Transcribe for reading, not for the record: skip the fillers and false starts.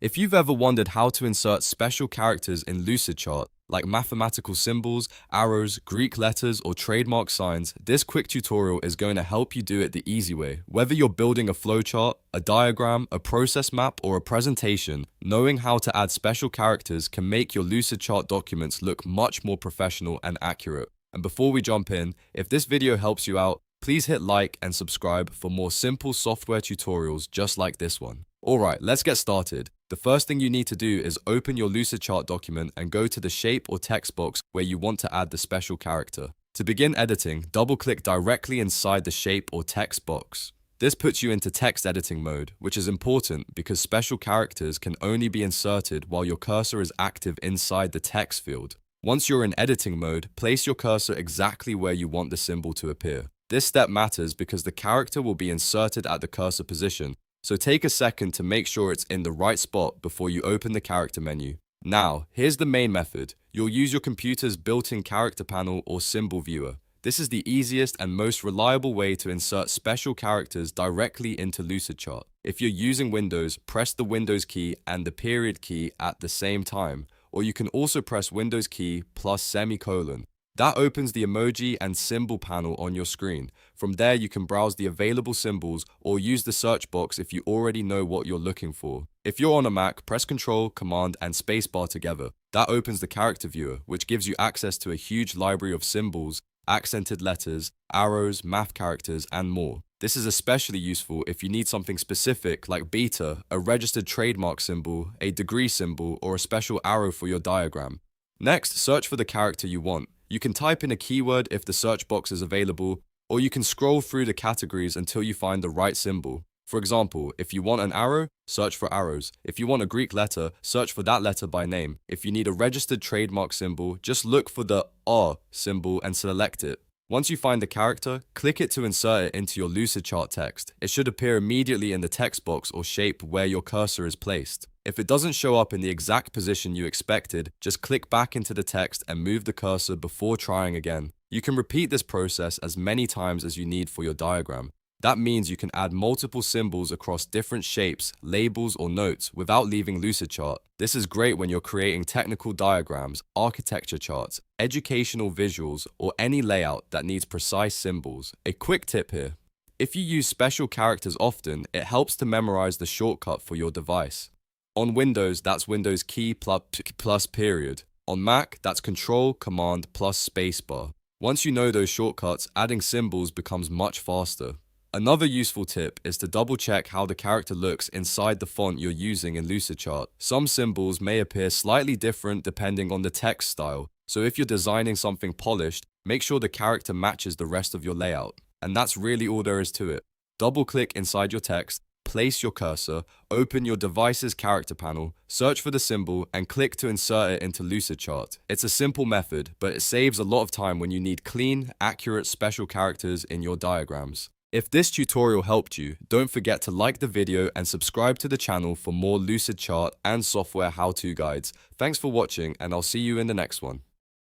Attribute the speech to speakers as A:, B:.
A: If you've ever wondered how to insert special characters in Lucidchart, like mathematical symbols, arrows, Greek letters, or trademark signs, this quick tutorial is going to help you do it the easy way. Whether you're building a flowchart, a diagram, a process map, or a presentation, knowing how to add special characters can make your Lucidchart documents look much more professional and accurate. And before we jump in, if this video helps you out, please hit like and subscribe for more simple software tutorials just like this one. Alright, let's get started. The first thing you need to do is open your Lucidchart document and go to the shape or text box where you want to add the special character. To begin editing, double-click directly inside the shape or text box. This puts you into text editing mode, which is important because special characters can only be inserted while your cursor is active inside the text field. Once you're in editing mode, place your cursor exactly where you want the symbol to appear. This step matters because the character will be inserted at the cursor position, so take a second to make sure it's in the right spot before you open the character menu. Now, here's the main method. You'll use your computer's built-in character panel or symbol viewer. This is the easiest and most reliable way to insert special characters directly into Lucidchart. If you're using Windows, press the Windows key and the period key at the same time, or you can also press Windows key plus semicolon. That opens the emoji and symbol panel on your screen. From there, you can browse the available symbols or use the search box if you already know what you're looking for. If you're on a Mac, press Ctrl, Command, and Spacebar together. That opens the character viewer, which gives you access to a huge library of symbols, accented letters, arrows, math characters, and more. This is especially useful if you need something specific like beta, a registered trademark symbol, a degree symbol, or a special arrow for your diagram. Next, search for the character you want. You can type in a keyword if the search box is available, or you can scroll through the categories until you find the right symbol. For example, if you want an arrow, search for arrows. If you want a Greek letter, search for that letter by name. If you need a registered trademark symbol, just look for the R symbol and select it. Once you find the character, click it to insert it into your Lucidchart text. It should appear immediately in the text box or shape where your cursor is placed. If it doesn't show up in the exact position you expected, just click back into the text and move the cursor before trying again. You can repeat this process as many times as you need for your diagram. That means you can add multiple symbols across different shapes, labels, or notes without leaving Lucidchart. This is great when you're creating technical diagrams, architecture charts, educational visuals, or any layout that needs precise symbols. A quick tip here. If you use special characters often, it helps to memorize the shortcut for your device. On Windows, that's Windows key plus period. On Mac, that's Control, Command, plus Spacebar. Once you know those shortcuts, adding symbols becomes much faster. Another useful tip is to double check how the character looks inside the font you're using in Lucidchart. Some symbols may appear slightly different depending on the text style, so if you're designing something polished, make sure the character matches the rest of your layout. And that's really all there is to it. Double-click inside your text, place your cursor, open your device's character panel, search for the symbol, and click to insert it into Lucidchart. It's a simple method, but it saves a lot of time when you need clean, accurate special characters in your diagrams. If this tutorial helped you, don't forget to like the video and subscribe to the channel for more Lucidchart and software how-to guides. Thanks for watching, and I'll see you in the next one.